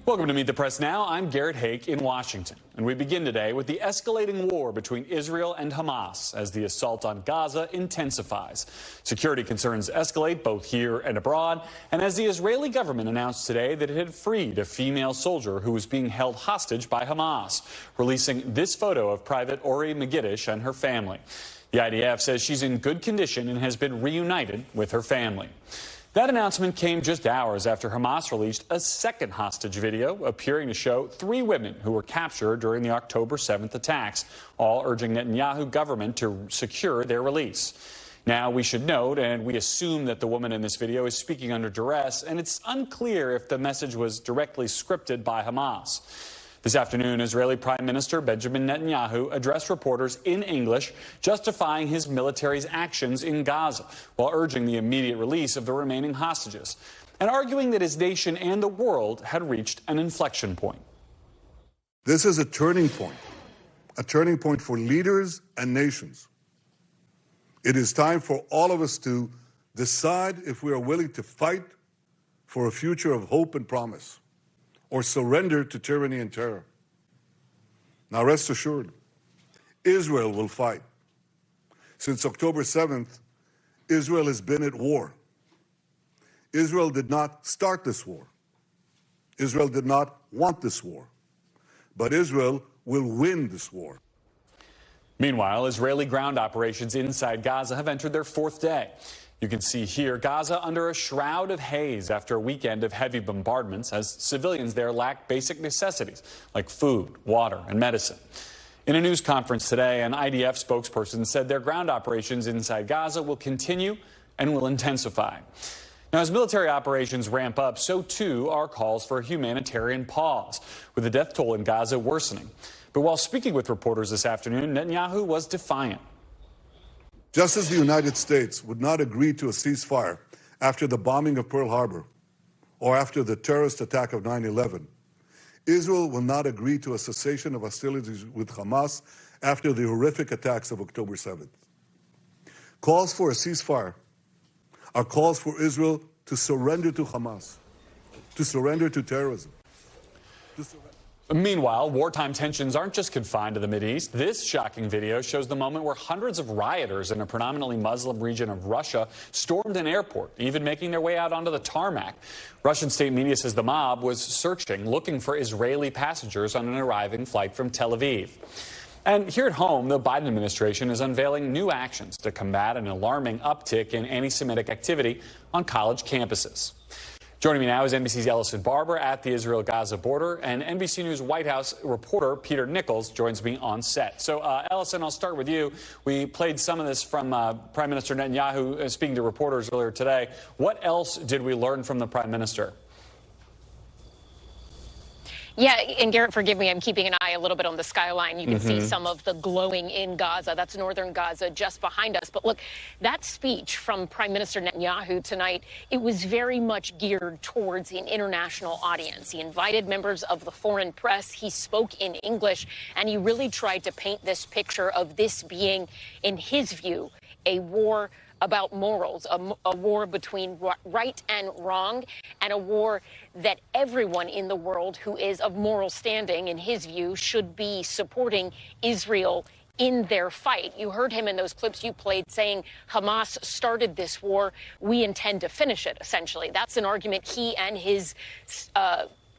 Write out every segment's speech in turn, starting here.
Welcome to Meet the Press Now. I'm Garrett Hake in Washington. And we begin today with the escalating war between Israel and Hamas as the assault on Gaza intensifies. Security concerns escalate both here and abroad. And as the Israeli government announced today that it had freed a female soldier who was being held hostage by Hamas, releasing this photo of Private Ori Megiddish and her family. The IDF says she's in good condition and has been reunited with her family. That announcement came just hours after Hamas released a second hostage video appearing to show 3 women who were captured during the October 7th attacks, all urging Netanyahu government to secure their release. Now, we should note, and we assume that the woman in this video is speaking under duress, and it's unclear if the message was directly scripted by Hamas. This afternoon, Israeli Prime Minister Benjamin Netanyahu addressed reporters in English, justifying his military's actions in Gaza, while urging the immediate release of the remaining hostages, and arguing that his nation and the world had reached an inflection point. This is a turning point for leaders and nations. It is time for all of us to decide if we are willing to fight for a future of hope and promise, or surrender to tyranny and terror. Now rest assured, Israel will fight. Since October 7th, Israel has been at war. Israel did not start this war. Israel did not want this war. But Israel will win this war. Meanwhile, Israeli ground operations inside Gaza have entered their 4th day. You can see here Gaza under a shroud of haze after a weekend of heavy bombardments as civilians there lack basic necessities like food, water, and medicine. In a news conference today, an IDF spokesperson said their ground operations inside Gaza will continue and will intensify. Now, as military operations ramp up, so too are calls for a humanitarian pause, with the death toll in Gaza worsening. But while speaking with reporters this afternoon, Netanyahu was defiant. Just as the United States would not agree to a ceasefire after the bombing of Pearl Harbor or after the terrorist attack of 9/11, Israel will not agree to a cessation of hostilities with Hamas after the horrific attacks of October 7th. Calls for a ceasefire are calls for Israel to surrender to Hamas, to surrender to terrorism. Meanwhile, wartime tensions aren't just confined to the Mideast. This shocking video shows the moment where hundreds of rioters in a predominantly Muslim region of Russia stormed an airport, even making their way out onto the tarmac. Russian state media says the mob was searching, looking for Israeli passengers on an arriving flight from Tel Aviv. And here at home, the Biden administration is unveiling new actions to combat an alarming uptick in anti-Semitic activity on college campuses. Joining me now is NBC's Ellison Barber at the Israel-Gaza border, and NBC News White House reporter Peter Nichols joins me on set. So, Ellison, I'll start with you. We played some of this from Prime Minister Netanyahu speaking to reporters earlier today. What else did we learn from the Prime Minister? Yeah, and Garrett, forgive me, I'm keeping an eye a little bit on the skyline. You can see some of the glowing in Gaza. That's northern Gaza just behind us. But look, that speech from Prime Minister Netanyahu tonight, it was very much geared towards an international audience. He invited members of the foreign press. He spoke in English, and he really tried to paint this picture of this being, in his view, a war about morals, a war between right and wrong, and a war that everyone in the world who is of moral standing, in his view, should be supporting Israel in their fight. You heard him in those clips you played saying Hamas started this war. We intend to finish it, essentially. That's an argument he and his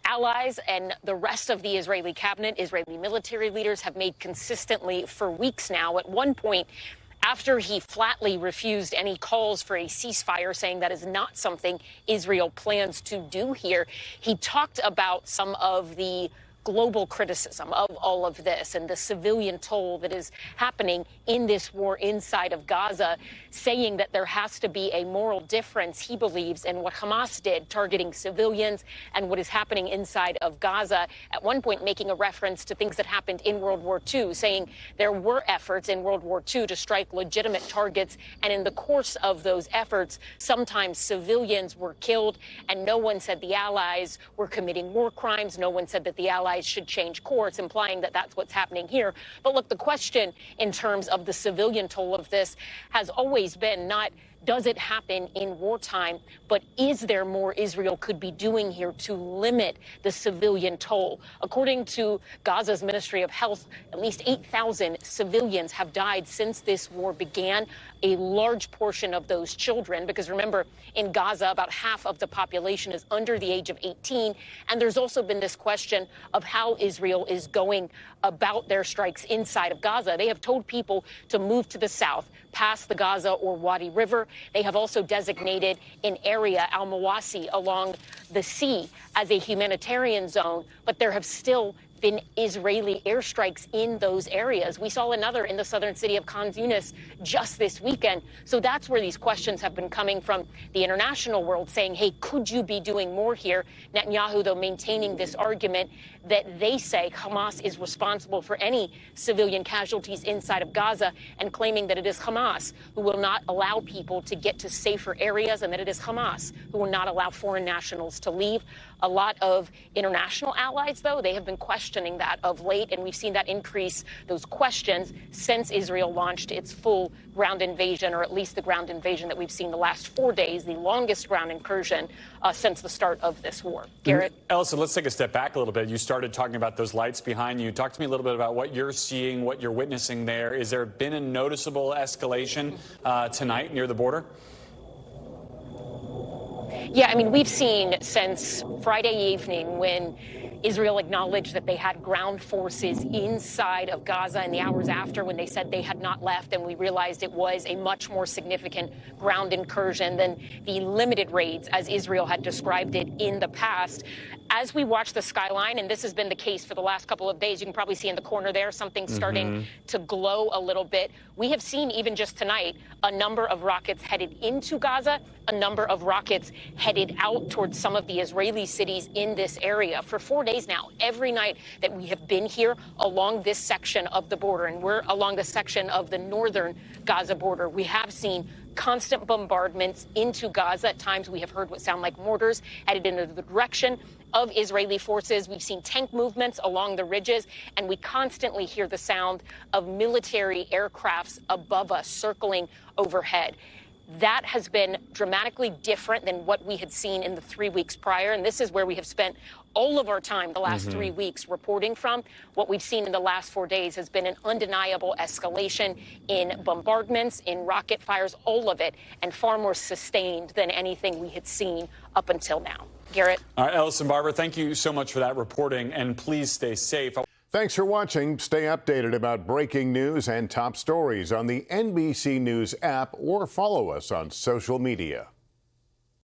allies and the rest of the Israeli cabinet, Israeli military leaders have made consistently for weeks now. At one point, after he flatly refused any calls for a ceasefire, saying that is not something Israel plans to do here, he talked about some of the global criticism of all of this and the civilian toll that is happening in this war inside of Gaza, saying that there has to be a moral difference, he believes, in what Hamas did, targeting civilians, and what is happening inside of Gaza. At one point, making a reference to things that happened in World War II, saying there were efforts in World War II to strike legitimate targets, and in the course of those efforts, sometimes civilians were killed, and no one said the Allies were committing war crimes. No one said that the Allies should change course, implying that that's what's happening here. But look, the question in terms of the civilian toll of this has always been not does it happen in wartime? But is there more Israel could be doing here to limit the civilian toll? According to Gaza's Ministry of Health, at least 8,000 civilians have died since this war began. A large portion of those children, because remember, in Gaza, about half of the population is under the age of 18. And there's also been this question of how Israel is going about their strikes inside of Gaza. They have told people to move to the south, past the Gaza or Wadi River. They have also designated an area, Al-Mawasi, along the sea as a humanitarian zone, but there have still been Israeli airstrikes in those areas. We saw another in the southern city of Khan Yunis just this weekend. So that's where these questions have been coming from the international world, saying, hey, could you be doing more here? Netanyahu, though, maintaining this argument that they say Hamas is responsible for any civilian casualties inside of Gaza, and claiming that it is Hamas who will not allow people to get to safer areas, and that it is Hamas who will not allow foreign nationals to leave. A lot of international allies, though, they have been questioning that of late, and we've seen that increase, those questions, since Israel launched its full ground invasion, or at least the ground invasion that we've seen the last 4 days, the longest ground incursion since the start of this war. Garrett? Ellison, let's take a step back a little bit. You started talking about those lights behind you. Talk to me a little bit about what you're seeing, what you're witnessing there. Is there been a noticeable escalation tonight near the border? Yeah, I mean, we've seen since Friday evening, when Israel acknowledged that they had ground forces inside of Gaza, in the hours after, when they said they had not left, and we realized it was a much more significant ground incursion than the limited raids as Israel had described it in the past. As we watch the skyline, and this has been the case for the last couple of days, you can probably see in the corner there something starting to glow a little bit. We have seen, even just tonight, a number of rockets headed into Gaza, a number of rockets headed out towards some of the Israeli cities in this area. For 4 days now, every night that we have been here along this section of the border, and we're along the section of the northern Gaza border, we have seen constant bombardments into Gaza. At times we have heard what sound like mortars headed into the direction of Israeli forces. We've seen tank movements along the ridges, and we constantly hear the sound of military aircrafts above us circling overhead. That has been dramatically different than what we had seen in the 3 weeks prior. And this is where we have spent all of our time the last 3 weeks reporting from. What we've seen in the last 4 days has been an undeniable escalation in bombardments, in rocket fires, all of it, and far more sustained than anything we had seen up until now. Garrett? All right, Ellison, Barber, thank you so much for that reporting, and please stay safe. Thanks for watching. Stay updated about breaking news and top stories on the NBC News app, or follow us on social media.